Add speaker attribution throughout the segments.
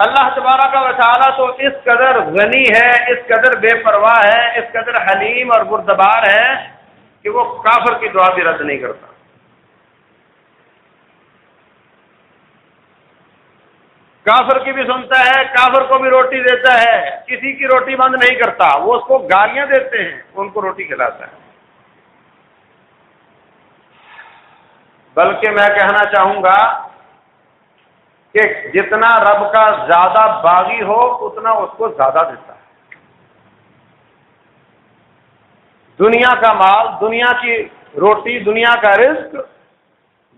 Speaker 1: اللہ تبارک و تعالیٰ تو اس قدر غنی ہے، اس قدر بے پرواہ ہے، اس قدر حلیم اور بردبار ہے کہ وہ کافر کی دعا بھی رد نہیں کرتا۔ کافر کی بھی سنتا ہے، کافر کو بھی روٹی دیتا ہے، کسی کی روٹی بند نہیں کرتا، وہ اس کو گالیاں دیتے ہیں، ان کو روٹی کھلاتا ہے۔ بلکہ میں کہنا چاہوں گا کہ جتنا رب کا زیادہ باغی ہو اتنا اس کو زیادہ دیتا ہے۔ دنیا کا مال، دنیا کی روٹی، دنیا کا رزق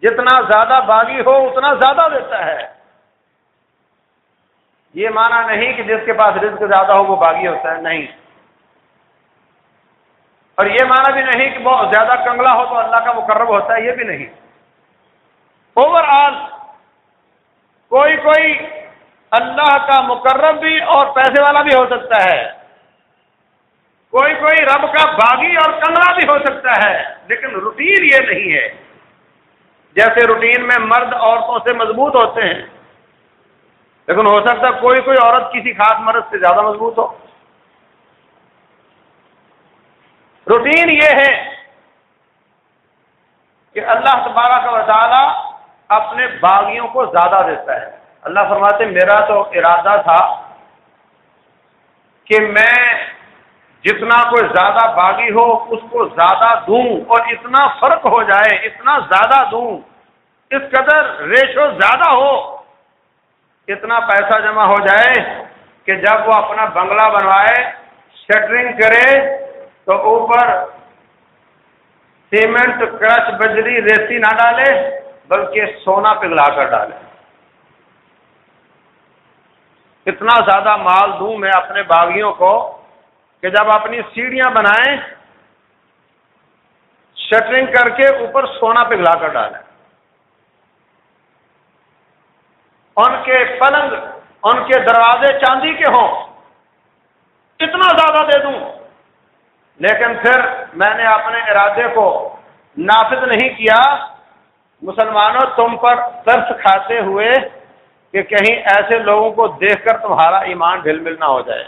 Speaker 1: جتنا زیادہ باغی ہو اتنا زیادہ دیتا ہے۔ یہ معنی نہیں کہ جس کے پاس رزق زیادہ ہو وہ باغی ہوتا ہے، نہیں۔ اور یہ معنی بھی نہیں کہ وہ زیادہ کنگلا ہو تو اللہ کا مقرب ہوتا ہے، یہ بھی نہیں۔ اوور آل کوئی اللہ کا مقرب بھی اور پیسے والا بھی ہو سکتا ہے، کوئی رب کا باغی اور کنگلا بھی ہو سکتا ہے، لیکن روٹین یہ نہیں ہے۔ جیسے روٹین میں مرد عورتوں سے مضبوط ہوتے ہیں، لیکن ہو سکتا ہے کوئی عورت کسی خاص مرد سے زیادہ مضبوط ہو۔ روٹین یہ ہے کہ اللہ تبارک و تعالی اپنے باغیوں کو زیادہ دیتا ہے۔ اللہ فرماتے میرا تو ارادہ تھا کہ میں جتنا کوئی زیادہ باغی ہو اس کو زیادہ دوں، اور اتنا فرق ہو جائے، اتنا زیادہ دوں، اس قدر ریشو زیادہ ہو، اتنا پیسہ جمع ہو جائے کہ جب وہ اپنا بنگلہ بنوائے، شٹرنگ کرے تو اوپر سیمنٹ، کرش، بجری، ریتی نہ ڈالے بلکہ سونا پگھلا کر ڈالے۔ اتنا زیادہ مال دوں میں اپنے باغیوں کو کہ جب اپنی سیڑھیاں بنائیں شٹرنگ کر کے اوپر سونا پگھلا کر ڈالیں، ان کے پلنگ، ان کے دروازے چاندی کے ہوں، اتنا زیادہ دے دوں۔ لیکن پھر میں نے اپنے ارادے کو نافذ نہیں کیا۔ مسلمانوں، تم پر ترس کھاتے ہوئے کہ کہیں ایسے لوگوں کو دیکھ کر تمہارا ایمان ڈھل مل نہ ہو جائے،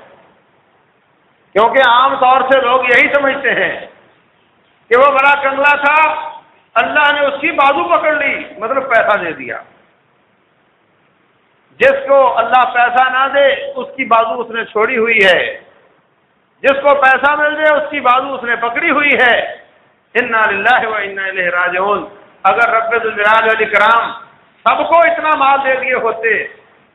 Speaker 1: کیونکہ عام طور سے لوگ یہی سمجھتے ہیں کہ وہ بڑا کنگلا تھا، اللہ نے اس کی بازو پکڑ لی، مطلب پیسہ دے دیا۔ جس کو اللہ پیسہ نہ دے اس کی بازو اس نے چھوڑی ہوئی ہے، جس کو پیسہ مل جائے اس کی بازو اس نے پکڑی ہوئی ہے۔ انا للہ و انا الیہ راجعون۔ اگر رب ذوالجلال والاکرام سب کو اتنا مال دے دیے ہوتے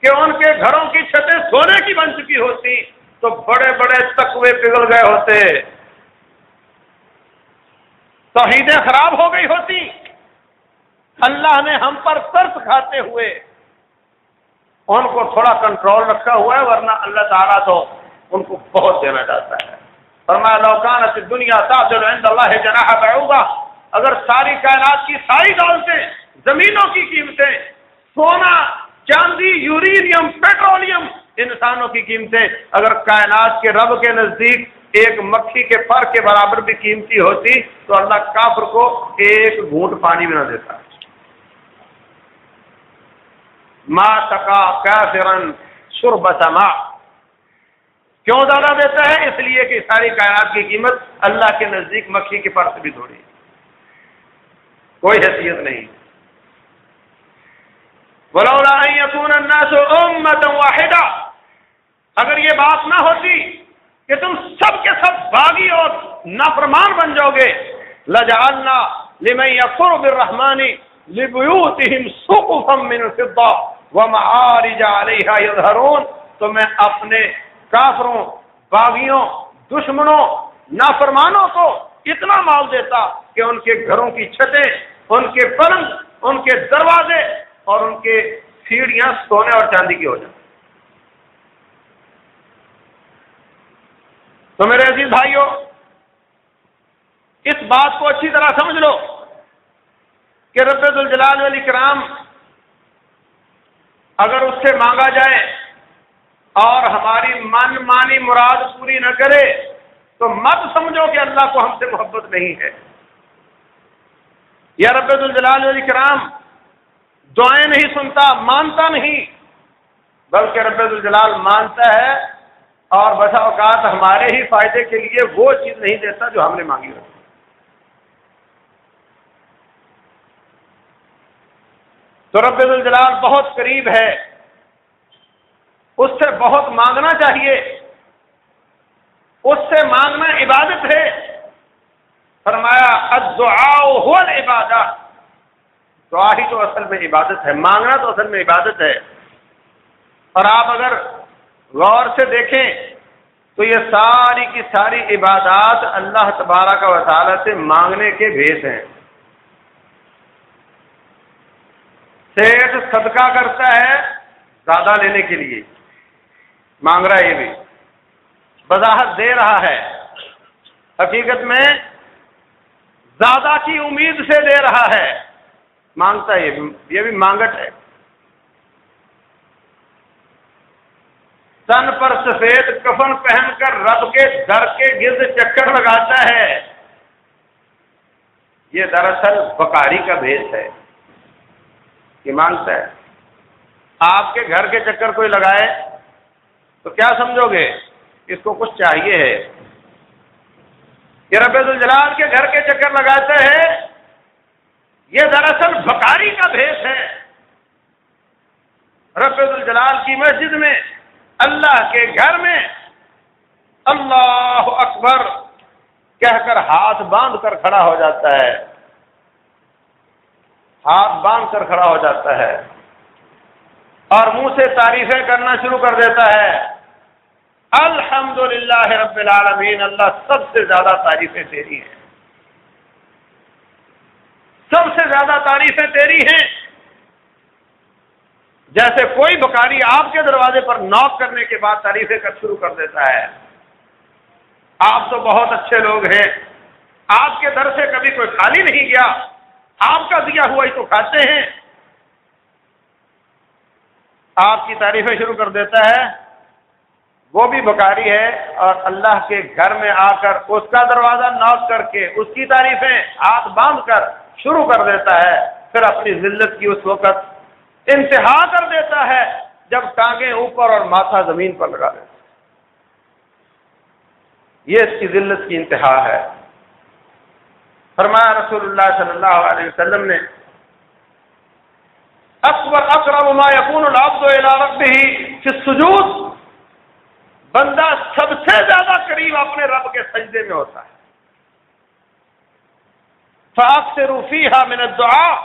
Speaker 1: کہ ان کے گھروں کی چھتیں سونے کی بن چکی ہوتی تو بڑے بڑے تقوی پگھل گئے ہوتے، توحیدیں خراب ہو گئی ہوتی۔ اللہ نے ہم پر ترس کھاتے ہوئے ان کو تھوڑا کنٹرول رکھا ہوا ہے، ورنہ اللہ تعالیٰ تو ان کو بہت دینا چاہتا ہے۔ فرمایا لو کانت الدنیا تعدل عند اللہ جناح بعوضہ، اگر ساری کائنات کی ساری دولتیں، زمینوں کی قیمتیں، سونا، چاندی، یورینیم، پیٹرولیم، انسانوں کی قیمتیں اگر کائنات کے رب کے نزدیک ایک مکھی کے پر کے برابر بھی قیمتی ہوتی تو اللہ کافر کو ایک گھونٹ پانی بھی نہ دیتا۔ ما سقا کافرا شربۃ ماء، کیوں زیادہ دیتا ہے؟ اس لیے کہ ساری کائنات کی قیمت اللہ کے نزدیک مکھی کے پر سے بھی تھوڑی، کوئی حیثیت نہیں۔ ولولا ان یکون الناس امۃ واحدہ، اگر یہ بات نہ ہوتی کہ تم سب کے سب باغی اور نافرمان بن جاؤ گے، لجعلنا لمن یکفر بالرحمن لبیوتہم سقفا من فضہ ومعارج علیہا یظہرون، تو میں اپنے کافروں، باغیوں، دشمنوں، نافرمانوں کو اتنا مال دیتا کہ ان کے گھروں کی چھتیں، ان کے پلنگ، ان کے دروازے اور ان کے سیڑھیاں سونے اور چاندی کی ہو جائیں۔ تو میرے عزیز بھائیوں، اس بات کو اچھی طرح سمجھ لو کہ رب ذوالجلال والاکرام اگر اس سے مانگا جائے اور ہماری من مانی مراد پوری نہ کرے تو مت سمجھو کہ اللہ کو ہم سے محبت نہیں ہے۔ یا رب ذوالجلال والاکرام دعائیں نہیں سنتا، مانتا نہیں، بلکہ رب ذوالجلال مانتا ہے اور بسا اوقات ہمارے ہی فائدے کے لیے وہ چیز نہیں دیتا جو ہم نے مانگی ہوتی۔ تو رب ذوالجلال بہت قریب ہے، اس سے بہت مانگنا چاہیے، اس سے مانگنا عبادت ہے۔ فرمایا الدعاء هو العبادہ، دعا ہی تو اصل میں عبادت ہے، مانگنا تو اصل میں عبادت ہے۔ اور آپ اگر غور سے دیکھیں تو یہ ساری کی ساری عبادات اللہ تبارک و تعالی سے مانگنے کے بھیس ہیں۔ سیٹ صدقہ کرتا ہے زیادہ لینے کے لیے، مانگ رہا ہے، یہ بھی وضاحت دے رہا ہے، حقیقت میں زیادہ کی امید سے دے رہا ہے، مانگتا ہے یہ بھی مانگٹ ہے۔ تن پر سفید کفن پہن کر رب کے در کے گرد چکر لگاتا ہے، یہ دراصل بکاری کا بھیس ہے، یہ مانگتا ہے۔ آپ کے گھر کے چکر کوئی لگائے تو کیا سمجھو گے؟ اس کو کچھ چاہیے ہے۔ یہ رب ذوالجلال کے گھر کے چکر لگاتا ہے، یہ دراصل بکاری کا بھیس ہے۔ رب ذوالجلال کی مسجد میں، اللہ کے گھر میں اللہ اکبر کہہ کر ہاتھ باندھ کر کھڑا ہو جاتا ہے، ہاتھ باندھ کر کھڑا ہو جاتا ہے اور منہ سے تعریفیں کرنا شروع کر دیتا ہے۔ الحمدللہ رب العالمین، اللہ سب سے زیادہ تعریفیں تیری ہیں، سب سے زیادہ تعریفیں تیری ہیں۔ جیسے کوئی بکاری آپ کے دروازے پر نوک کرنے کے بعد تعریفیں کر شروع کر دیتا ہے، آپ تو بہت اچھے لوگ ہیں، آپ کے در سے کبھی کوئی خالی نہیں گیا، آپ کا دیا ہوا ہی تو کھاتے ہیں، آپ کی تعریفیں شروع کر دیتا ہے۔ وہ بھی بکاری ہے اور اللہ کے گھر میں آ کر اس کا دروازہ نوک کر کے اس کی تعریفیں ہاتھ باندھ کر شروع کر دیتا ہے، پھر اپنی ذلت کی اس وقت انتہا کر دیتا ہے جب ٹانگیں اوپر اور ماتھا زمین پر لگا دیتا ہے۔ یہ اس کی ذلت کی انتہا ہے۔ فرمایا رسول اللہ صلی اللہ علیہ وسلم نے، اقرب ما یکون العبد الی ربہ فی السجود، بندہ سب سے زیادہ قریب اپنے رب کے سجدے میں ہوتا ہے۔ فاکثروا فیہا من الدعاء،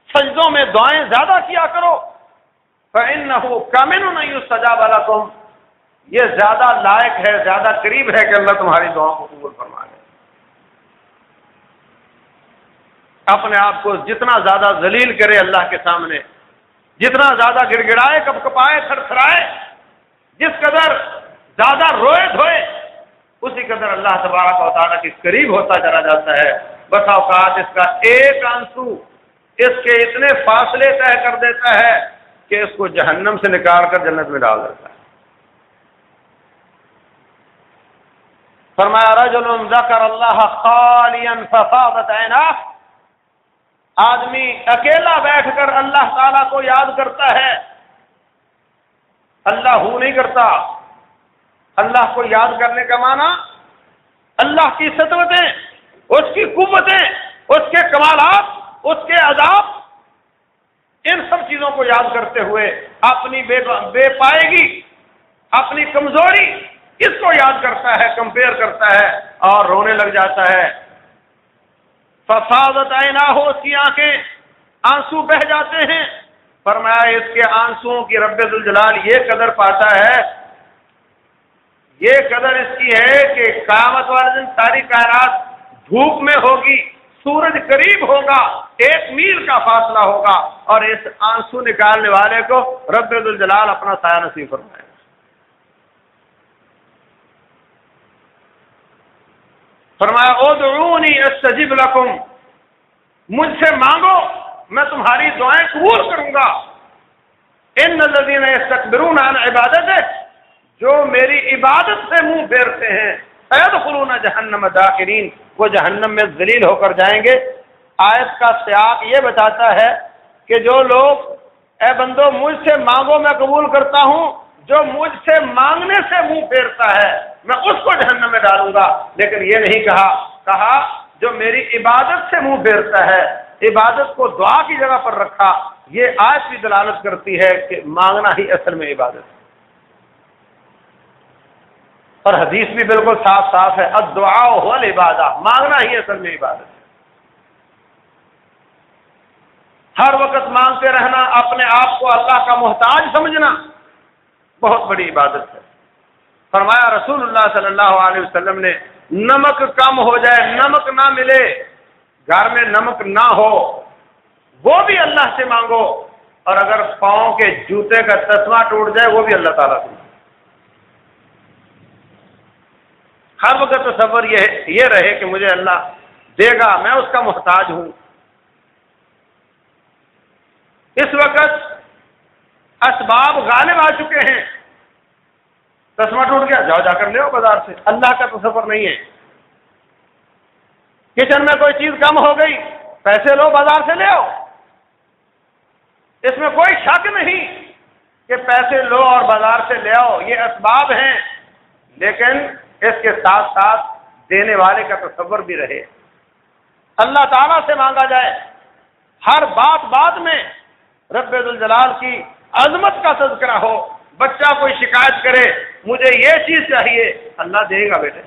Speaker 1: سجدوں میں دعائیں زیادہ کیا کرو، فإنہ کامن ان یستجاب لکم، یہ زیادہ لائق ہے، زیادہ قریب ہے کہ اللہ تمہاری دعاؤں کو قبول فرما لے۔ اپنے آپ کو جتنا زیادہ ذلیل کرے اللہ کے سامنے، جتنا زیادہ گڑ گڑائے، کپ کپائے، تھر تھرائے، جس قدر زیادہ روئے دھوئے، اسی قدر اللہ تبارک و تعالیٰ کے قریب ہوتا چلا جاتا ہے۔ بس اوقات اس کا ایک آنسو اس کے اتنے فاصلے طے کر دیتا ہے کہ اس کو جہنم سے نکال کر جنت میں ڈال دیتا ہے۔ فرمایا رجل ذکر اللہ خالیا ففاضت عیناہ، آدمی اکیلا بیٹھ کر اللہ تعالیٰ کو یاد کرتا ہے، اللہ ہو نہیں کرتا۔ اللہ کو یاد کرنے کا معنی اللہ کی سطوتیں، اس کی قوتیں، اس کے کمالات، اس کے عذاب، ان سب چیزوں کو یاد کرتے ہوئے اپنی بے پائیگی، اپنی کمزوری، اس کو یاد کرتا ہے، کمپیئر کرتا ہے اور رونے لگ جاتا ہے۔ ففاضت عیناہ، اس کی آنکھیں آنسو بہہ جاتے ہیں۔ فرمایا اس کے آنسوؤں کی رب ذوالجلال یہ قدر پاتا ہے، یہ قدر اس کی ہے کہ قیامت والے دن ساری کائنات دھوپ میں ہوگی، سورج قریب ہوگا، 1 میل کا فاصلہ ہوگا، اور اس آنسو نکالنے والے کو رب ذوالجلال اپنا سایہ نصیب فرمائے گا۔ فرمایا ادعونی استجب لکم، مجھ سے مانگو میں تمہاری دعائیں قبول کروں گا۔ ان الذین یستکبرون عن عبادتہ، جو میری عبادت سے منہ پھیرتے ہیں، سیدخلون جہنم داخرین، وہ جہنم میں ذلیل ہو کر جائیں گے۔ آیت کا سیاق یہ بتاتا ہے کہ جو لوگ اے بندو مجھ سے مانگو میں قبول کرتا ہوں، جو مجھ سے مانگنے سے منہ پھیرتا ہے میں اس کو جہنم میں ڈالوں گا، لیکن یہ نہیں کہا جو میری عبادت سے منہ پھیرتا ہے، عبادت کو دعا کی جگہ پر رکھا۔ یہ آیت بھی دلالت کرتی ہے کہ مانگنا ہی اصل میں عبادت ہے، اور حدیث بھی بالکل صاف صاف ہے، الدعاء هو العبادہ، مانگنا ہی اصل میں عبادت ہے۔ ہر وقت مانگتے رہنا، اپنے آپ کو اللہ کا محتاج سمجھنا بہت بڑی عبادت ہے۔ فرمایا رسول اللہ صلی اللہ علیہ وسلم نے، نمک کم ہو جائے، نمک نہ ملے، گھر میں نمک نہ ہو، وہ بھی اللہ سے مانگو، اور اگر پاؤں کے جوتے کا تسمہ ٹوٹ جائے وہ بھی اللہ تعالیٰ سے۔ ہر وقت تصور یہ رہے کہ مجھے اللہ دے گا، میں اس کا محتاج ہوں۔ اس وقت اسباب غالب آ چکے ہیں، تسمہ ٹوٹ گیا، جاؤ جا کر لے آؤ بازار سے، اللہ کا تصور نہیں ہے۔ کچن میں کوئی چیز کم ہو گئی، پیسے لو بازار سے لے آؤ، اس میں کوئی شک نہیں کہ پیسے لو اور بازار سے لے آؤ، یہ اسباب ہیں، لیکن اس کے ساتھ ساتھ دینے والے کا تصور بھی رہے، اللہ تعالیٰ سے مانگا جائے، ہر بات میں رب ذوالجلال کی عظمت کا تذکرہ ہو۔ بچہ کوئی شکایت کرے مجھے یہ چیز چاہیے، اللہ دے گا بیٹے،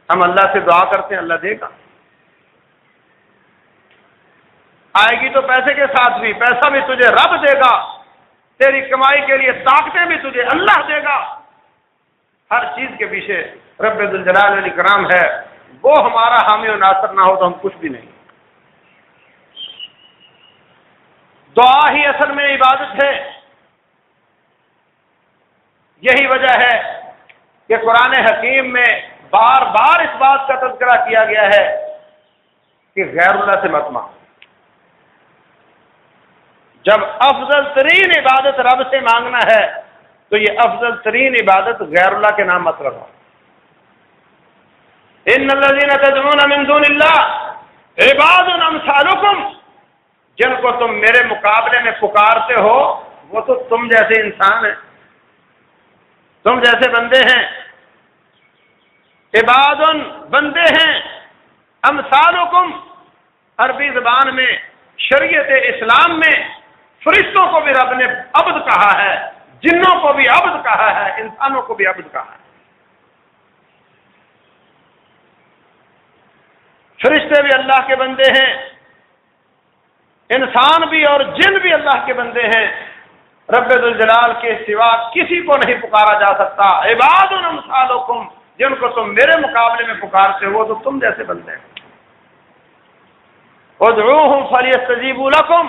Speaker 1: ہم اللہ سے دعا کرتے ہیں اللہ دے گا، آئے گی تو پیسے کے ساتھ بھی، پیسہ بھی تجھے رب دے گا، تیری کمائی کے لیے طاقتیں بھی تجھے اللہ دے گا۔ ہر چیز کے پیچھے رب ذوالجلال والاکرام ہے، وہ ہمارا حامی و ناصر نہ ہو تو ہم کچھ بھی نہیں۔ دعا ہی اصل میں عبادت ہے۔ یہی وجہ ہے کہ قرآن حکیم میں بار بار اس بات کا تذکرہ کیا گیا ہے کہ غیر اللہ سے مت مانگو۔ جب افضل ترین عبادت رب سے مانگنا ہے تو یہ افضل ترین عبادت غیر اللہ کے نام مت رکھو۔ ان الذین تدعون من دون اللہ عباد امثالکم، جن کو تم میرے مقابلے میں پکارتے ہو وہ تو تم جیسے انسان ہیں، تم جیسے بندے ہیں، عباد بندے ہیں، امثالکم عربی زبان میں شریعت اسلام میں فرشتوں کو بھی رب نے عبد کہا ہے، جنوں کو بھی عبد کہا ہے، انسانوں کو بھی عبد کہا ہے۔ فرشتے بھی اللہ کے بندے ہیں، انسان بھی اور جن بھی اللہ کے بندے ہیں، رب ذوالجلال کے سوا کسی کو نہیں پکارا جا سکتا۔ عباد امثالکم، جن کو تم میرے مقابلے میں پکارتے ہو تو تم جیسے بندے ہیں۔ ادعوہم فلیستجیبوا لکم،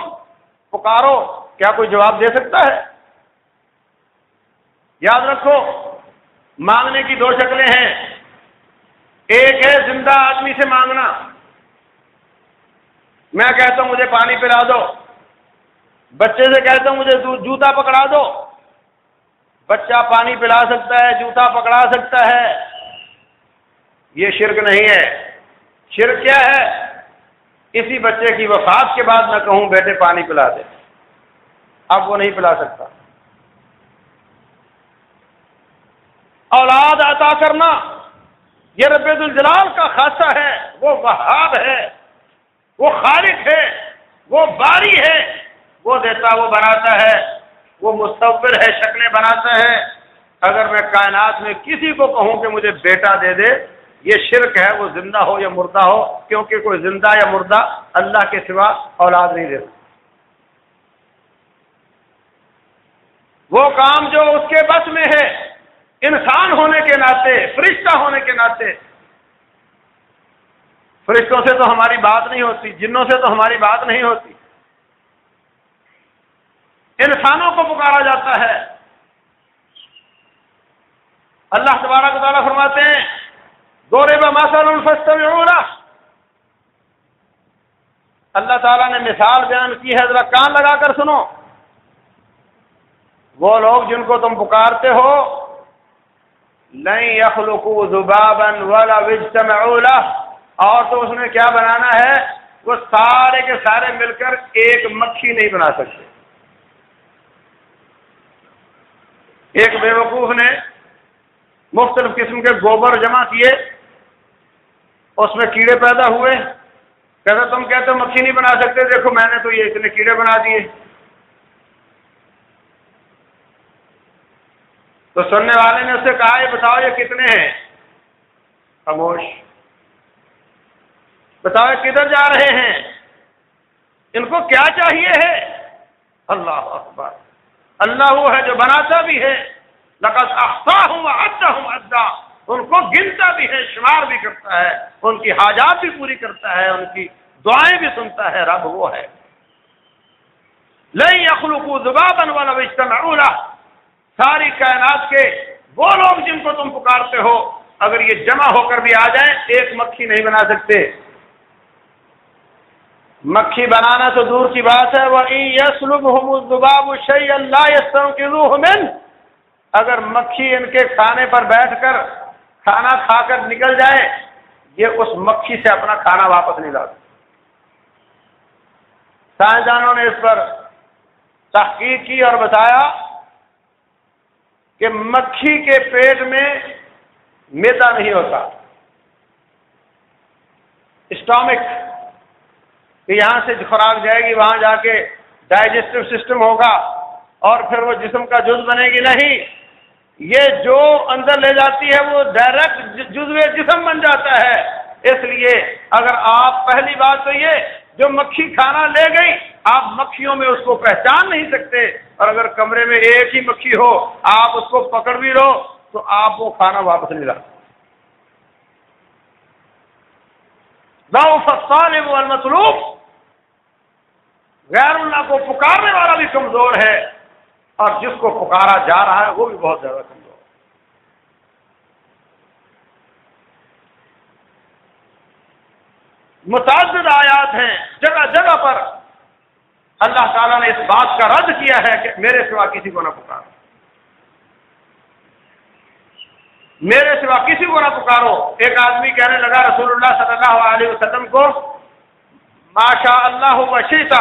Speaker 1: پکارو، کیا کوئی جواب دے سکتا ہے؟ یاد رکھو مانگنے کی دو شکلیں ہیں، ایک ہے زندہ آدمی سے مانگنا، میں کہتا ہوں مجھے پانی پلا دو، بچے سے کہتا ہوں مجھے جوتا پکڑا دو، بچہ پانی پلا سکتا ہے، جوتا پکڑا سکتا ہے، یہ شرک نہیں ہے۔ شرک کیا ہے؟ کسی بچے کی وفات کے بعد میں کہوں بیٹے پانی پلا دے، اب وہ نہیں پلا سکتا۔ اولاد عطا کرنا یہ رب ذوالجلال کا خاصہ ہے، وہ وہاب ہے، وہ خالق ہے، وہ باری ہے، وہ دیتا وہ بناتا ہے، وہ مصور ہے، شکلیں بناتا ہے۔ اگر میں کائنات میں کسی کو کہوں کہ مجھے بیٹا دے دے، یہ شرک ہے، وہ زندہ ہو یا مردہ ہو، کیونکہ کوئی زندہ یا مردہ اللہ کے سوا اولاد نہیں دیتا۔ وہ کام جو اس کے بس میں ہے، انسان ہونے کے ناطے، فرشتہ ہونے کے ناطے، فرشتوں سے تو ہماری بات نہیں ہوتی، جنوں سے تو ہماری بات نہیں ہوتی، انسانوں کو پکارا جاتا ہے۔ اللہ تبارک و تعالیٰ فرماتے ہیں ضرب مثل فاستمعوا لہ، اللہ تعالیٰ نے مثال بیان کی ہے، ذرا کان لگا کر سنو۔ وہ لوگ جن کو تم پکارتے ہو لن یخلقوا ذبابا ولو اجتمعوا لہ، اور تو اس نے کیا بنانا ہے، وہ سارے کے سارے مل کر ایک مکھی نہیں بنا سکتے۔ ایک بیوقوف نے مختلف قسم کے گوبر جمع کیے، اس میں کیڑے پیدا ہوئے، کہتا تم کہتے ہو مکھی نہیں بنا سکتے، دیکھو میں نے تو یہ اتنے کیڑے بنا دیے۔ تو سننے والے نے اس سے کہا یہ بتاؤ یہ کتنے ہیں؟ خاموش۔ بتاؤ یہ کدھر جا رہے ہیں؟ ان کو کیا چاہیے ہے؟ اللہ اکبر، اللہ وہ ہے جو بناتا بھی ہے، لقد احصاهم وعدهم عدا، ان کو گنتا بھی ہے، شمار بھی کرتا ہے، ان کی حاجات بھی پوری کرتا ہے، ان کی دعائیں بھی سنتا ہے، رب وہ ہے۔ لن يخلقوا ذبابا ولو اجتمعوا له، ساری کائنات کے وہ لوگ جن کو تم پکارتے ہو اگر یہ جمع ہو کر بھی آ جائیں ایک مکھی نہیں بنا سکتے۔ مکھی بنانا تو دور کی بات ہے، وَإِن يَسْلُبْهُمُ الذُّبَابُ شَيْئًا لَّا يَسْتَنقِذُوهُ مِنْهُ، اگر مکھی ان کے کھانے پر بیٹھ کر کھانا کھا کر نکل جائے یہ اس مکھی سے اپنا کھانا واپس نہیں لا سکتے۔ سائنسدانوں نے اس پر تحقیق کی اور بتایا کہ مکھی کے پیٹ میں میدا نہیں ہوتا، اسٹامک، کہ یہاں سے خوراک جائے گی وہاں جا کے ڈائجسٹو سسٹم ہوگا اور پھر وہ جسم کا جز بنے گی، نہیں، یہ جو اندر لے جاتی ہے وہ ڈائریکٹ جزو جسم بن جاتا ہے۔ اس لیے اگر آپ، پہلی بات تو یہ، جو مکھی کھانا لے گئی آپ مکھیوں میں اس کو پہچان نہیں سکتے، اور اگر کمرے میں ایک ہی مکھی ہو آپ اس کو پکڑ بھی لو تو آپ وہ کھانا واپس نہیں لا سکتے۔ ضعف الطالب والمطلوب، غیر اللہ کو پکارنے والا بھی کمزور ہے اور جس کو پکارا جا رہا ہے وہ بھی بہت زیادہ کمزور ہے۔ متعدد آیات ہیں، جگہ جگہ پر اللہ تعالیٰ نے اس بات کا رد کیا ہے کہ میرے سوا کسی کو نہ پکارو، میرے سوا کسی کو نہ پکارو۔ ایک آدمی کہنے لگا رسول اللہ صلی اللہ علیہ وسلم کو، ما شاء اللہ و شئت،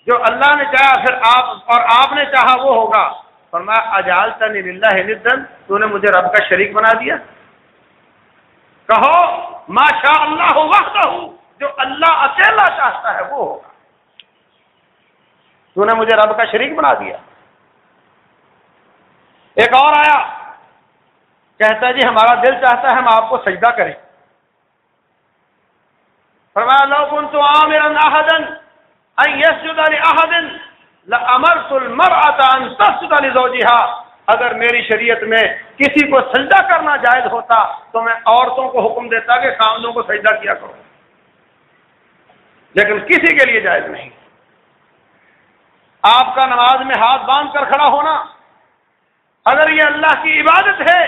Speaker 1: جو اللہ نے چاہا پھر آپ اور آپ نے چاہا وہ ہوگا۔ فرمایا اجعلتنی للہ ندا، تو نے مجھے رب کا شریک بنا دیا۔ کہو ما شاء اللہ وحدہ، جو اللہ اکیلا چاہتا ہے وہ ہوگا، تو نے مجھے رب کا شریک بنا دیا۔ ایک اور آیا، کہتا ہے جی ہمارا دل چاہتا ہے ہم آپ کو سجدہ کریں۔ فرمایا لو كنت آمرا احدا ان يسجد لاحد لامرت المرأة ان تسجد لزوجها، اگر میری شریعت میں کسی کو سجدہ کرنا جائز ہوتا تو میں عورتوں کو حکم دیتا کہ خاندوں کو سجدہ کیا کرو، لیکن کسی کے لیے جائز نہیں۔ آپ کا نماز میں ہاتھ باندھ کر کھڑا ہونا اگر یہ اللہ کی عبادت ہے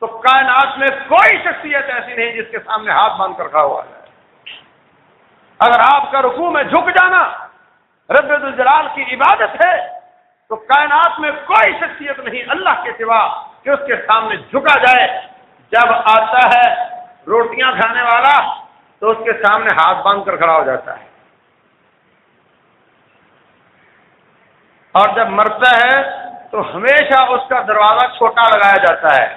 Speaker 1: تو کائنات میں کوئی شخصیت ایسی نہیں جس کے سامنے ہاتھ باندھ کر کھڑا ہوا جائے۔ اگر آپ کا رکوع میں جھک جانا رب ذوالجلال کی عبادت ہے تو کائنات میں کوئی شخصیت نہیں اللہ کے سوا کہ اس کے سامنے جھکا جائے۔ جب آتا ہے روٹیاں کھانے والا تو اس کے سامنے ہاتھ باندھ کر کھڑا ہو جاتا ہے، اور جب مرتا ہے تو ہمیشہ اس کا دروازہ چھوٹا لگایا جاتا ہے۔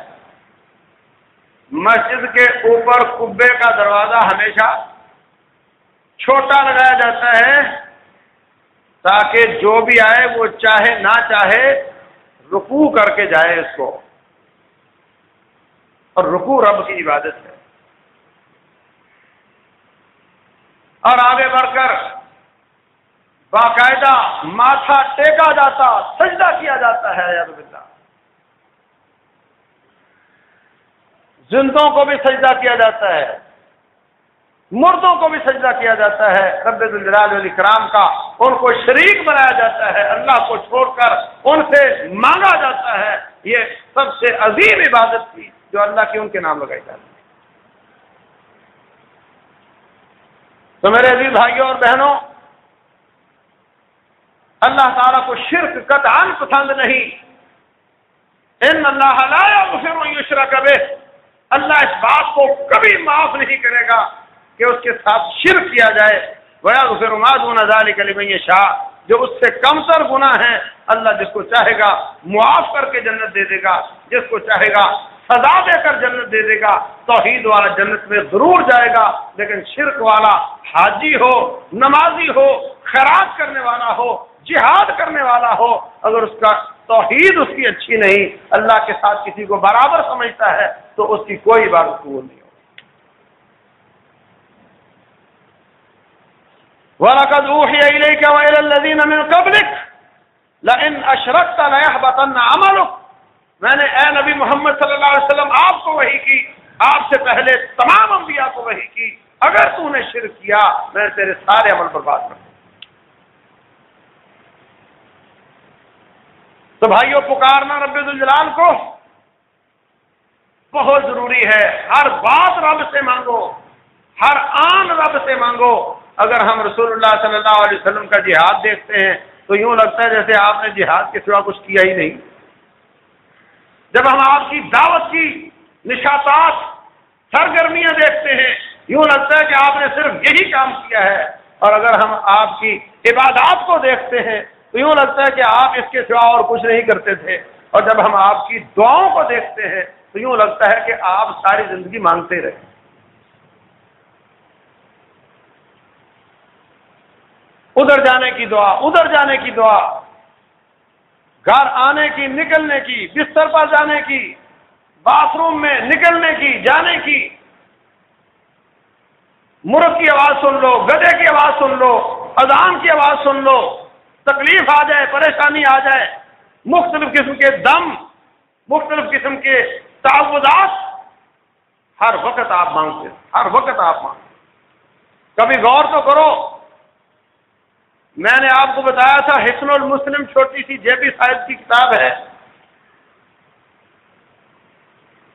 Speaker 1: مسجد کے اوپر قبے کا دروازہ ہمیشہ چھوٹا لگایا جاتا ہے تاکہ جو بھی آئے وہ چاہے نہ چاہے رکوع کر کے جائے اس کو، اور رکوع رب کی عبادت ہے۔ اور آگے بڑھ کر باقاعدہ ماتھا ٹیکا جاتا، سجدہ کیا جاتا ہے، یاد باللہ۔ زندوں کو بھی سجدہ کیا جاتا ہے، مردوں کو بھی سجدہ کیا جاتا ہے رب ذوالجلال والاکرام کا، ان کو شریک بنایا جاتا ہے، اللہ کو چھوڑ کر ان سے مانگا جاتا ہے۔ یہ سب سے عظیم عبادت تھی جو اللہ کی ان کے نام لگائی جاتی ہے۔ تو میرے عزیز بھائیوں اور بہنوں، اللہ تعالیٰ کو شرک قطعاً پسند نہیں۔ ان اللہ لا یغفر ان یشرک بہ، اللہ اس بات کو کبھی معاف نہیں کرے گا کہ اس کے ساتھ شرک کیا جائے۔ ویغفر ما دون ذلک لمن یشاء، جو اس سے کمتر گناہ ہیں اللہ جس کو چاہے گا معاف کر کے جنت دے دے گا، جس کو چاہے گا سزا دے کر جنت دے دے گا۔ توحید والا جنت میں ضرور جائے گا، لیکن شرک والا حاجی ہو، نمازی ہو، خیرات کرنے والا ہو، جہاد کرنے والا ہو، اگر اس کا توحید اس کی اچھی نہیں، اللہ کے ساتھ کسی کو برابر سمجھتا ہے تو اس کی کوئی عبادت قبول نہیں ہوگی۔ وَلَقَدْ أُوحِيَ إِلَيْكَ وَإِلَى الَّذِينَ مِن قَبْلِكَ لَئِنْ أَشْرَكْتَ لَيَحْبَطَنَّ عَمَلُكَ، میں نے اے نبی محمد صلی اللہ علیہ وسلم آپ کو وحی کی، آپ سے پہلے تمام انبیاء کو وحی کی، اگر تو نے شرک کیا میں تیرے سارے عمل برباد کر دوں۔ تو بھائیوں، پکارنا رب ذوالجلال کو بہت ضروری ہے۔ ہر بات رب سے مانگو، ہر آن رب سے مانگو۔ اگر ہم رسول اللہ صلی اللہ علیہ وسلم کا جہاد دیکھتے ہیں تو یوں لگتا ہے جیسے آپ نے جہاد کے سوا کچھ کیا ہی نہیں۔ جب ہم آپ کی دعوت کی نشاطات، سرگرمیاں دیکھتے ہیں، یوں لگتا ہے کہ آپ نے صرف یہی کام کیا ہے، اور اگر ہم آپ کی عبادات کو دیکھتے ہیں تو یوں لگتا ہے کہ آپ اس کے سوا اور کچھ نہیں کرتے تھے، اور جب ہم آپ کی دعاؤں کو دیکھتے ہیں تو یوں لگتا ہے کہ آپ ساری زندگی مانگتے رہے۔ ادھر جانے کی دعا، ادھر جانے کی دعا، گھر آنے کی، نکلنے کی، بستر پر جانے کی، باتھ روم میں نکلنے کی، جانے کی، مرغ کی آواز سن لو، گدھے کی آواز سن لو، اذان کی آواز سن لو، تکلیف آ جائے، پریشانی آ جائے، مختلف قسم کے دم، مختلف قسم کے تعوذات، ہر وقت آپ مانگتے، ہر وقت آپ مانگتے۔ کبھی غور تو کرو، میں نے آپ کو بتایا تھا حصن المسلم چھوٹی سی جے-بی صاحب کی کتاب ہے،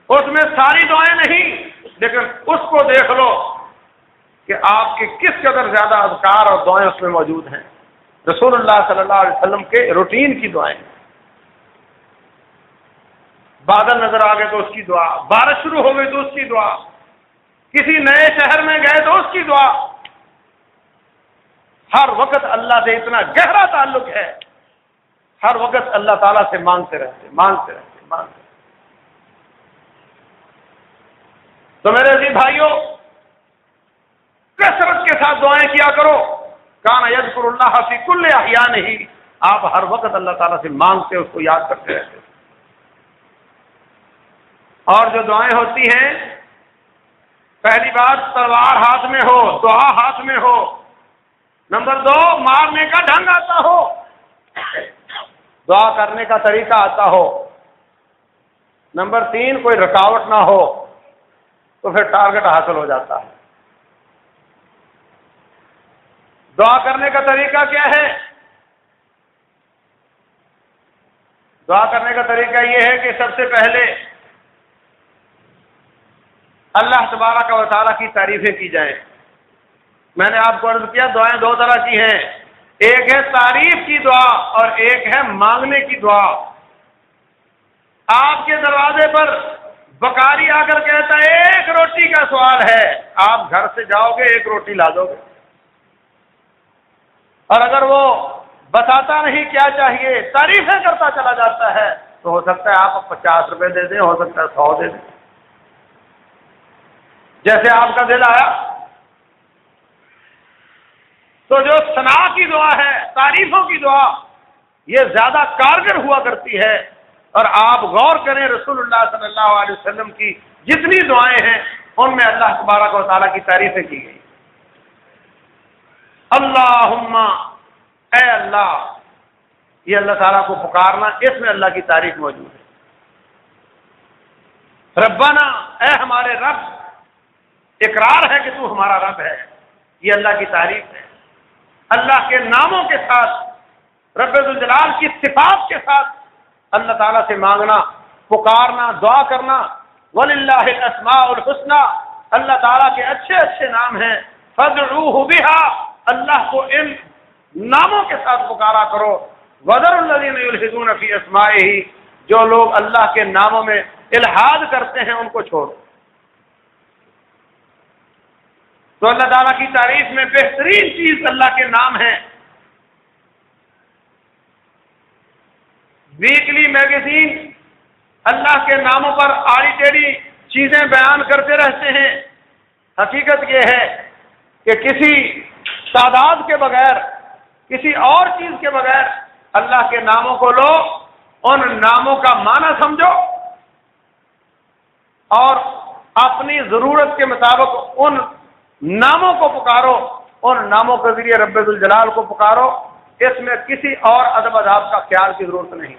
Speaker 1: اس میں ساری دعائیں نہیں، لیکن اس کو دیکھ لو کہ آپ کے کس قدر زیادہ اذکار اور دعائیں اس میں موجود ہیں۔ رسول اللہ صلی اللہ علیہ وسلم کے روٹین کی دعائیں، بادل نظر آ گئے تو اس کی دعا، بارش شروع ہو گئی تو اس کی دعا، کسی نئے شہر میں گئے تو اس کی دعا، ہر وقت اللہ سے اتنا گہرا تعلق ہے، ہر وقت اللہ تعالیٰ سے مانگتے رہتے، مانگتے رہتے، مانگتے رہتے۔ تو میرے عزیز بھائیوں، کثرت کے ساتھ دعائیں کیا کرو۔ کان یذکر اللہ فی کل احیانہ، آپ ہر وقت اللہ تعالیٰ سے مانگتے، اس کو یاد کرتے رہتے۔ اور جو دعائیں ہوتی ہیں، پہلی بات تلوار ہاتھ میں ہو، دعا ہاتھ میں ہو۔ نمبر 2، مارنے کا ڈھنگ آتا ہو، دعا کرنے کا طریقہ آتا ہو۔ نمبر 3، کوئی رکاوٹ نہ ہو، تو پھر ٹارگٹ حاصل ہو جاتا ہے۔ دعا کرنے کا طریقہ کیا ہے؟ دعا کرنے کا طریقہ یہ ہے کہ سب سے پہلے اللہ تبارک و تعالیٰ کی تعریفیں کی جائیں۔ میں نے آپ کو عرض کیا دعائیں دو طرح کی ہیں، ایک ہے تعریف کی دعا اور ایک ہے مانگنے کی دعا۔ آپ کے دروازے پر بکاری آ کر کہتا ہے ایک روٹی کا سوال ہے، آپ گھر سے جاؤ گے ایک روٹی لا دو گے، اور اگر وہ بتاتا نہیں کیا چاہیے، تعریفیں کرتا چلا جاتا ہے، تو ہو سکتا ہے آپ 50 روپے دے دیں، ہو سکتا ہے 100 دے دیں، جیسے آپ کا دل آیا۔ تو جو ثنا کی دعا ہے، تعریفوں کی دعا، یہ زیادہ کارگر ہوا کرتی ہے۔ اور آپ غور کریں رسول اللہ صلی اللہ علیہ وسلم کی جتنی دعائیں ہیں ان میں اللہ تبارک و تعالیٰ کی تعریفیں کی گئی۔ اللہم، اے اللہ، یہ اللہ تعالیٰ کو پکارنا، اس میں اللہ کی تعریف موجود ہے۔ ربنا، اے ہمارے رب، اقرار ہے کہ تو ہمارا رب ہے، یہ اللہ کی تعریف ہے۔ اللہ کے ناموں کے ساتھ، رب ذوالجلال کی صفات کے ساتھ اللہ تعالیٰ سے مانگنا، پکارنا، دعا کرنا۔ وَلِلَّهِ الْأَسْمَاءُ الْحُسْنَى، اللہ تعالیٰ کے اچھے اچھے نام ہیں، فَادْعُوهُ بِهَا، اللہ کو ان ناموں کے ساتھ پکارا کرو۔ وَذَرُوا الَّذِينَ يُلْحِدُونَ فِي أَسْمَائِهِ، جو لوگ اللہ کے ناموں میں الحاد کرتے ہیں ان کو چھوڑو۔ تو اللہ تعالیٰ کی تعریف میں بہترین چیز اللہ کے نام ہے۔ ویکلی میگزین اللہ کے ناموں پر آڑی ٹیڑھی چیزیں بیان کرتے رہتے ہیں۔ حقیقت یہ ہے کہ کسی تعداد کے بغیر، کسی اور چیز کے بغیر اللہ کے ناموں کو لو، ان ناموں کا معنی سمجھو اور اپنی ضرورت کے مطابق ان ناموں کو پکارو، ان ناموں کے ذریعے رب ذوالجلال کو پکارو۔ اس میں کسی اور ادب اداب کا خیال کی ضرورت نہیں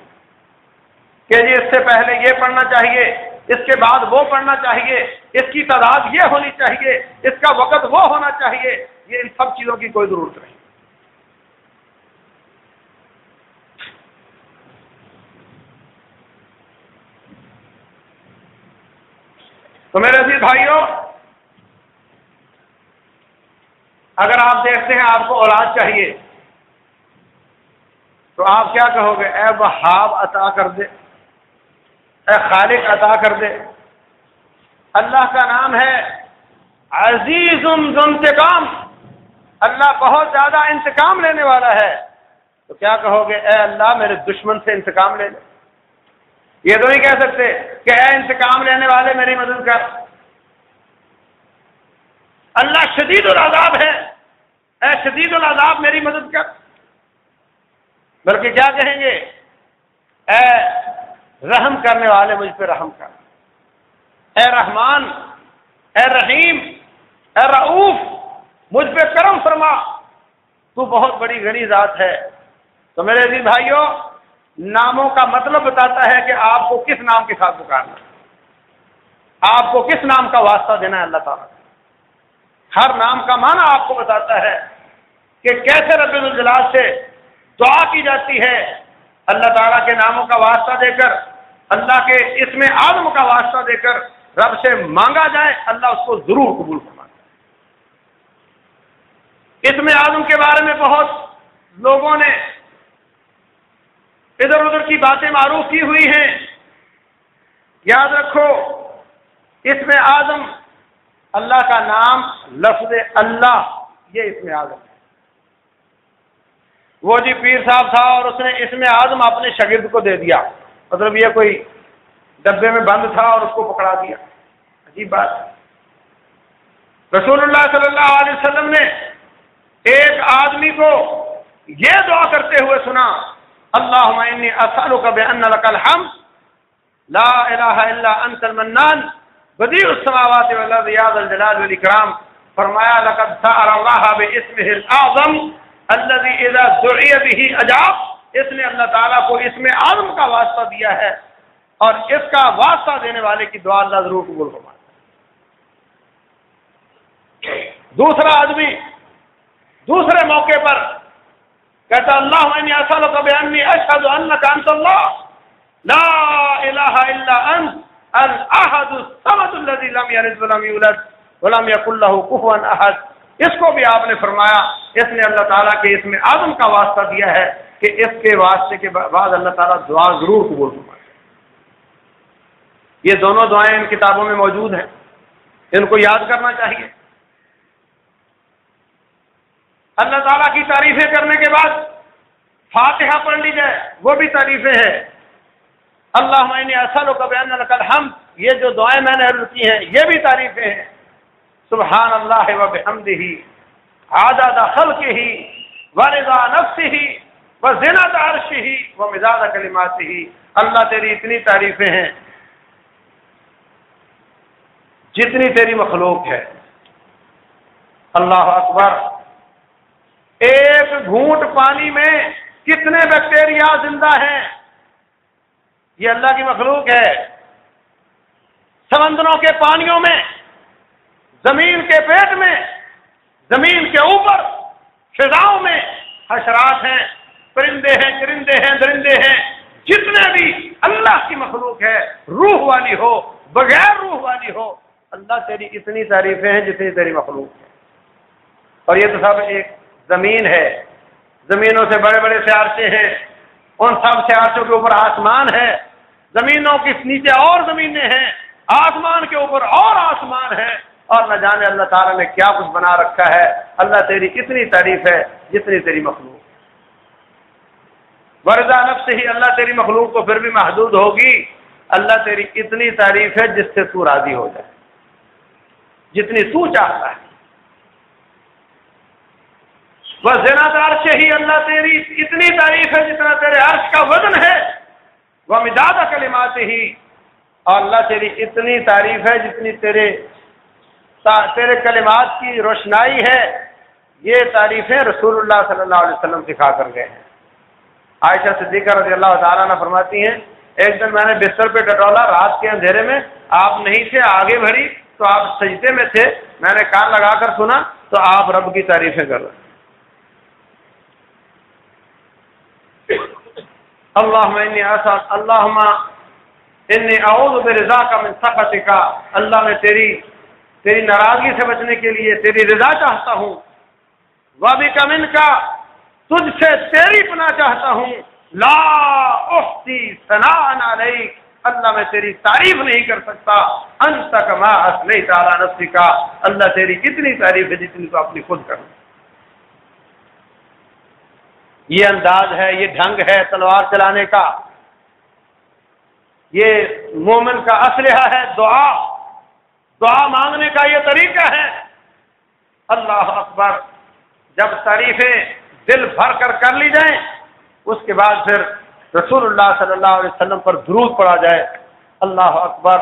Speaker 1: کہ جی اس سے پہلے یہ پڑھنا چاہیے، اس کے بعد وہ پڑھنا چاہیے، اس کی تعداد یہ ہونی چاہیے، اس کا وقت وہ ہونا چاہیے۔ یہ ان سب چیزوں کی کوئی ضرورت نہیں۔ تو میرے عزیز بھائیوں، اگر آپ دیکھتے ہیں آپ کو اولاد چاہیے تو آپ کیا کہو گے؟ اے وہاب عطا کر دے، اے خالق عطا کر دے۔ اللہ کا نام ہے عزیز ذو انتقام، اللہ بہت زیادہ انتقام لینے والا ہے۔ تو کیا کہو گے؟ اے اللہ میرے دشمن سے انتقام لے لے۔ یہ تو نہیں کہہ سکتے کہ اے انتقام لینے والے میری مدد کر۔ اللہ شدید العذاب ہے، اے شدید العذاب میری مدد کر۔ بلکہ کیا کہیں گے؟ اے رحم کرنے والے مجھ پہ رحم کر، اے رحمان، اے رحیم، اے رؤوف مجھ پہ کرم فرما، تو بہت بڑی غنی ذات ہے۔ تو میرے عزیز بھائیوں، ناموں کا مطلب بتاتا ہے کہ آپ کو کس نام کے ساتھ پکارنا، آپ کو کس نام کا واسطہ دینا ہے اللہ تعالیٰ۔ ہر نام کا معنی آپ کو بتاتا ہے کہ کیسے رب الجلال سے دعا کی جاتی ہے۔ اللہ تعالیٰ کے ناموں کا واسطہ دے کر، اللہ کے اسم اعظم کا واسطہ دے کر رب سے مانگا جائے، اللہ اس کو ضرور قبول فرماتا ہے۔ اسم اعظم کے بارے میں بہت لوگوں نے ادھر ادھر کی باتیں معروف کی ہوئی ہیں۔ یاد رکھو، اسم اعظم اللہ کا نام، لفظ اللہ، یہ اسم اعظم ہے۔ وہ جی پیر صاحب تھا اور اس نے اسم اعظم اپنے شاگرد کو دے دیا، مطلب یہ کوئی ڈبے میں بند تھا اور اس کو پکڑا دیا۔ عجیب بات۔ رسول اللہ صلی اللہ علیہ وسلم نے ایک آدمی کو یہ دعا کرتے ہوئے سنا، اللہم انی اسألک بأن لک الحمد لا الہ الا انت المنان بدیع السماوات والارض یا ذا الجلال والاکرام۔ فرمایا لقد سأل اللہ باسمہ الاعظم الذي اذا دعی به اجاب۔ اس نے اللہ تعالیٰ کو اسم اعظم کا واسطہ دیا ہے اور اس کا واسطہ دینے والے کی دعا اللہ ضرور قبول فرماتا ہے۔ دوسرا آدمی دوسرے موقع پر کہتا، اللہم انی اسألک بانی اشہد انک انت اللہ لا الہ الا انت الاحد الصمد الذی لم یلد ولم یولد ولم یکن لہ کفوا احد۔ اس کو بھی آپ نے فرمایا، اس نے اللہ تعالیٰ کے اسم اعظم کا واسطہ دیا ہے کہ اس کے واسطے کے بعد اللہ تعالیٰ دعا ضرور قبول فرمائے۔ یہ دونوں دعائیں ان کتابوں میں موجود ہیں، ان کو یاد کرنا چاہیے۔ اللہ تعالیٰ کی تعریفیں کرنے کے بعد فاتحہ پڑھ لی جائے، وہ بھی تعریفیں ہیں۔ اللہم انی اسألک بأن لک الحمد، یہ جو دعائیں میں نے عرض کی ہیں یہ بھی تعریفیں ہیں۔ سبحان اللہ وبحمدہ عدد خلقہ ورضا نفسہ وزنۃ عرشہ ومداد کلماتہ۔ اللہ تیری اتنی تعریفیں ہیں جتنی تیری مخلوق ہے۔ اللہ اکبر۔ ایک گھونٹ پانی میں کتنے بیکٹیریا زندہ ہیں، یہ اللہ کی مخلوق ہے۔ سمندروں کے پانیوں میں، زمین کے پیٹ میں، زمین کے اوپر، فضاؤں میں حشرات ہیں، پرندے ہیں، چرندے ہیں، درندے ہیں، جتنے بھی اللہ کی مخلوق ہے، روح والی ہو بغیر روح والی ہو، اللہ تیری اتنی تعریفیں ہیں جتنی تیری مخلوق ہے۔ اور یہ تو سب ایک زمین ہے، زمینوں سے بڑے بڑے سیارچے ہیں، ان سب سیارچوں کے اوپر آسمان ہے، زمینوں کے نیچے اور زمینیں ہیں، آسمان کے اوپر اور آسمان ہے، اور نہ جانے اللہ تعالیٰ نے کیا کچھ بنا رکھا ہے۔ اللہ تیری اتنی تعریف ہے جتنی تیری مخلوق۔ ورضا نفس ہی، اللہ تیری مخلوق کو پھر بھی محدود ہوگی، اللہ تیری اتنی تعریف ہے جس سے تو راضی ہو جائے، جتنی تو چاہتا ہے۔ وزنت عرش ہی، اللہ تیری اتنی تعریف ہے جتنا تیرے عرش کا وزن ہے۔ ومداد کلمات ہی، اور اللہ تیری اتنی تعریف ہے جتنی تیرے کلمات کی روشنائی ہے۔ یہ تعریفیں رسول اللہ صلی اللہ علیہ وسلم سکھا کر گئے ہیں۔ عائشہ صدیقہ رضی اللہ تعالیٰ عنہ فرماتی ہیں، ایک دن میں نے بستر پہ ٹٹولا، رات کے اندھیرے میں، آپ نہیں تھے، آگے بڑھی تو آپ سجدے میں تھے، میں نے کان لگا کر سنا تو آپ رب کی تعریفیں کر رہے ہیں۔ اللہم انی اعوذ برضاک من سخطک، اللہ میں تیری ناراضگی سے بچنے کے لیے تیری رضا چاہتا ہوں۔ وبک منک، تجھ سے تیری پناہ چاہتا ہوں۔ لا احصی ثناء علیک، اللہ میں تیری تعریف نہیں کر سکتا۔ انت کما اثنیت علی نفسک، اللہ تیری اتنی تعریف ہے جتنی تو اپنی خود کر۔ یہ انداز ہے، یہ ڈھنگ ہے تلوار چلانے کا، یہ مومن کا اسلحہ ہے، دعا مانگنے کا یہ طریقہ ہے۔ اللہ اکبر، جب تعریفیں دل بھر کر لی جائیں، اس کے بعد پھر رسول اللہ صلی اللہ علیہ وسلم پر درود پڑھا جائے۔ اللہ اکبر،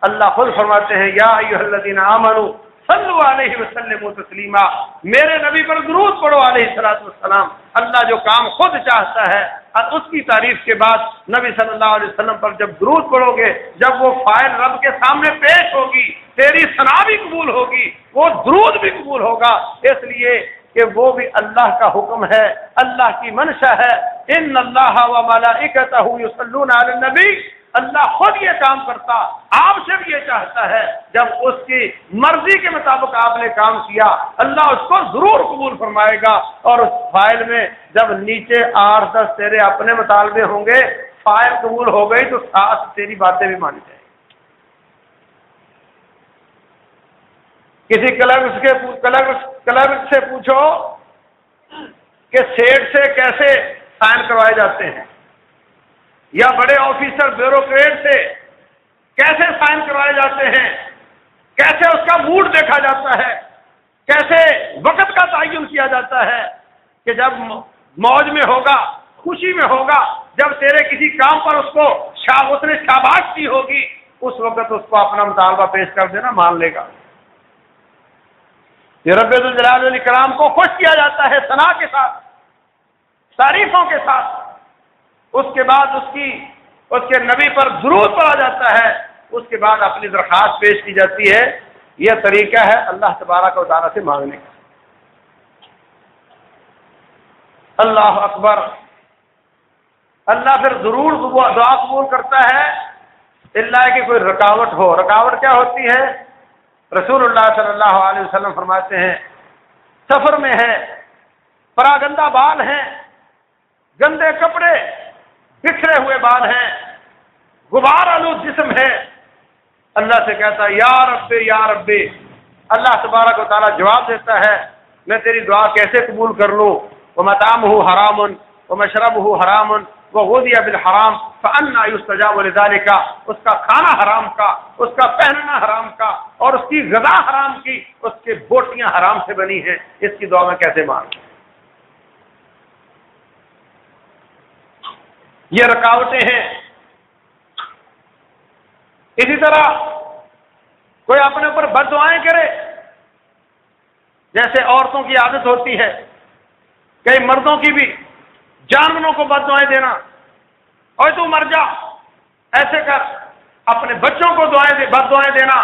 Speaker 1: اللہ خود فرماتے ہیں، یا ایھا الذین آمنوا صلوا علیہ وسلموا تسلیما، میرے نبی پر درود پڑھو علیہ الصلوۃ والسلام۔ اللہ جو کام خود چاہتا ہے، اور اس کی تعریف کے بعد نبی صلی اللہ علیہ وسلم پر جب درود پڑھو گے، جب وہ فائل رب کے سامنے پیش ہوگی، تیری ثنا بھی قبول ہوگی، وہ درود بھی قبول ہوگا، اس لیے کہ وہ بھی اللہ کا حکم ہے، اللہ کی منشا ہے۔ ان اللہ و ملائکتہ یصلون علی النبی، اللہ خود یہ کام کرتا، آپ سے بھی یہ چاہتا ہے، جب اس کی مرضی کے مطابق آپ نے کام کیا، اللہ اس کو ضرور قبول فرمائے گا۔ اور اس فائل میں جب نیچے 8-10 تیرے اپنے مطالبے ہوں گے، فائل قبول ہو گئی تو ساتھ تیری باتیں بھی مانی جائیں گی۔ کسی کلرک سے پوچھو کہ سیٹ سے کیسے سائن کروائے جاتے ہیں، یا بڑے آفیسر بیوروکریٹ سے کیسے سائن کروائے جاتے ہیں، کیسے اس کا موڈ دیکھا جاتا ہے، کیسے وقت کا تعین کیا جاتا ہے کہ جب موج میں ہوگا، خوشی میں ہوگا، جب تیرے کسی کام پر اس نے شاباش کی ہوگی، اس وقت اس کو اپنا مطالبہ پیش کر دینا، مان لے گا۔ یہ رب ذوالجلال والاکرام کو خوش کیا جاتا ہے ثنا کے ساتھ، تعریفوں کے ساتھ، اس کے بعد اس کے نبی پر درود پڑھا جاتا ہے، اس کے بعد اپنی درخواست پیش کی جاتی ہے۔ یہ طریقہ ہے اللہ تبارک و تعالیٰ سے مانگنے کا۔ اللہ اکبر، اللہ پھر ضرور دعا قبول کرتا ہے، اللہ کہ کوئی رکاوٹ ہو۔ رکاوٹ کیا ہوتی ہے؟ رسول اللہ صلی اللہ علیہ وسلم فرماتے ہیں، سفر میں ہے، پراگندہ بال ہیں، گندے کپڑے، بکھرے ہوئے بال ہیں، غبار آلود جسم ہے، اللہ سے کہتا ہے یا رب یا رب، اللہ تبارک و تعالیٰ جواب دیتا ہے، میں تیری دعا کیسے قبول کر لوں؟ ومطعمہ حرام ومشربہ حرام وغذی بالحرام فأنى يستجاب لذلك، اس کا کھانا حرام کا، اس کا پہننا حرام کا، اور اس کی غذا حرام کی، اس کے بوٹیاں حرام سے بنی ہیں، اس کی دعا میں کیسے مانوں؟ یہ رکاوٹیں ہیں۔ اسی طرح کوئی اپنے اوپر بد دعائیں کرے، جیسے عورتوں کی عادت ہوتی ہے، کئی مردوں کی بھی، جانوروں کو بد دعائیں دینا، اور تو مر جا، ایسے کر، اپنے بچوں کو بد دعائیں دینا۔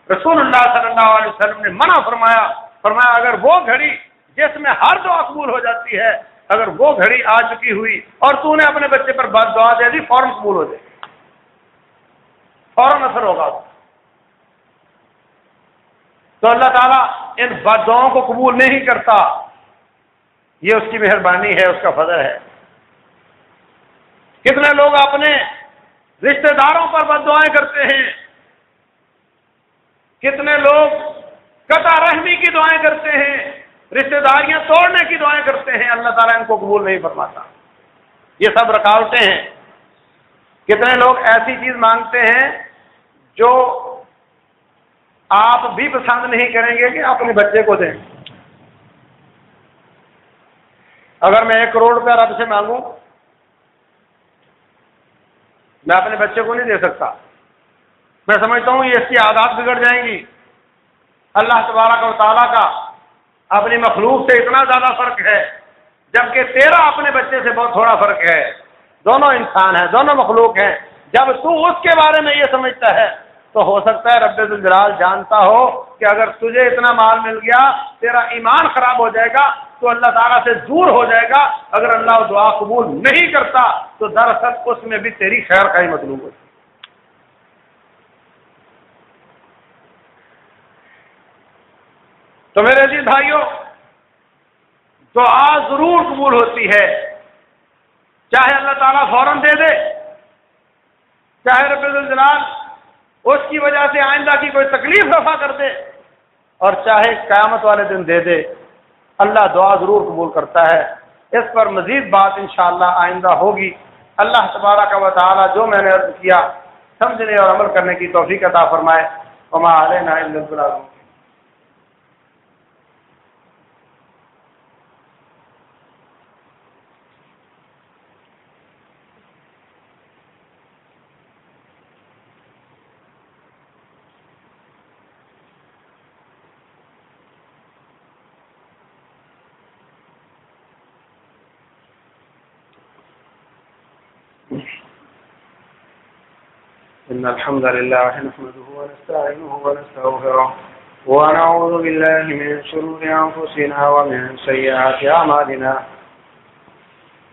Speaker 1: رسول اللہ صلی اللہ علیہ وسلم نے منع فرمایا اگر وہ گھڑی جس میں ہر دعا قبول ہو جاتی ہے، اگر وہ گھڑی آ چکی ہوئی اور تو نے اپنے بچے پر بد دعا دے دی، فوراً قبول ہو جائے گی، فوراً اثر ہوگا۔ تو اللہ تعالیٰ ان بد دعاؤں کو قبول نہیں کرتا، یہ اس کی مہربانی ہے، اس کا فضل ہے۔ کتنے لوگ اپنے رشتہ داروں پر بد دعائیں کرتے ہیں، کتنے لوگ قطع رحمی کی دعائیں کرتے ہیں، رشتہ داریاں توڑنے کی دعائیں کرتے ہیں، اللہ تعالیٰ ان کو قبول نہیں فرماتا۔ یہ سب رکاوٹیں ہیں۔ کتنے لوگ ایسی چیز مانگتے ہیں جو آپ بھی پسند نہیں کریں گے کہ اپنے بچے کو دیں۔ اگر میں 1 کروڑ روپیہ رب سے مانگوں، میں اپنے بچے کو نہیں دے سکتا۔ میں سمجھتا ہوں یہ اس کی عادات بگڑ جائیں گی۔ اللہ تبارک و تعالیٰ کا اپنی مخلوق سے اتنا زیادہ فرق ہے، جبکہ تیرا اپنے بچے سے بہت تھوڑا فرق ہے۔ دونوں انسان ہیں، دونوں مخلوق ہیں۔ جب تو اس کے بارے میں یہ سمجھتا ہے تو ہو سکتا ہے رب ذوالجلال جانتا ہو کہ اگر تجھے اتنا مال مل گیا تیرا ایمان خراب ہو جائے گا، تو اللہ تعالیٰ سے دور ہو جائے گا۔ اگر اللہ دعا قبول نہیں کرتا تو دراصل اس میں بھی تیری خیر کا ہی مطلوب ہے۔ تو میرے عزیز بھائیوں، دعا ضرور قبول ہوتی ہے، چاہے اللہ تعالیٰ فوراً دے دے، چاہے رب الجلال اس کی وجہ سے آئندہ کی کوئی تکلیف رفع کر دے، اور چاہے قیامت والے دن دے دے، اللہ دعا ضرور قبول کرتا ہے۔ اس پر مزید بات انشاءاللہ آئندہ ہوگی۔ اللہ تبارک و تعالی جو میں نے عرض کیا سمجھنے اور عمل کرنے کی توفیق عطا فرمائے۔ وما علینا الا البلاغ۔ إن الحمد لله نحمده ونستعينه ونستغفره ونعوذ بالله من شرور أنفسنا ومن سيئات أعمالنا،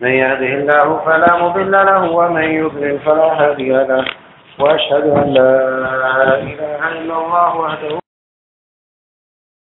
Speaker 1: من يهده الله فلا مضل له ومن يضلل فلا هادي له، وأشهد أن لا إله إلا الله وحده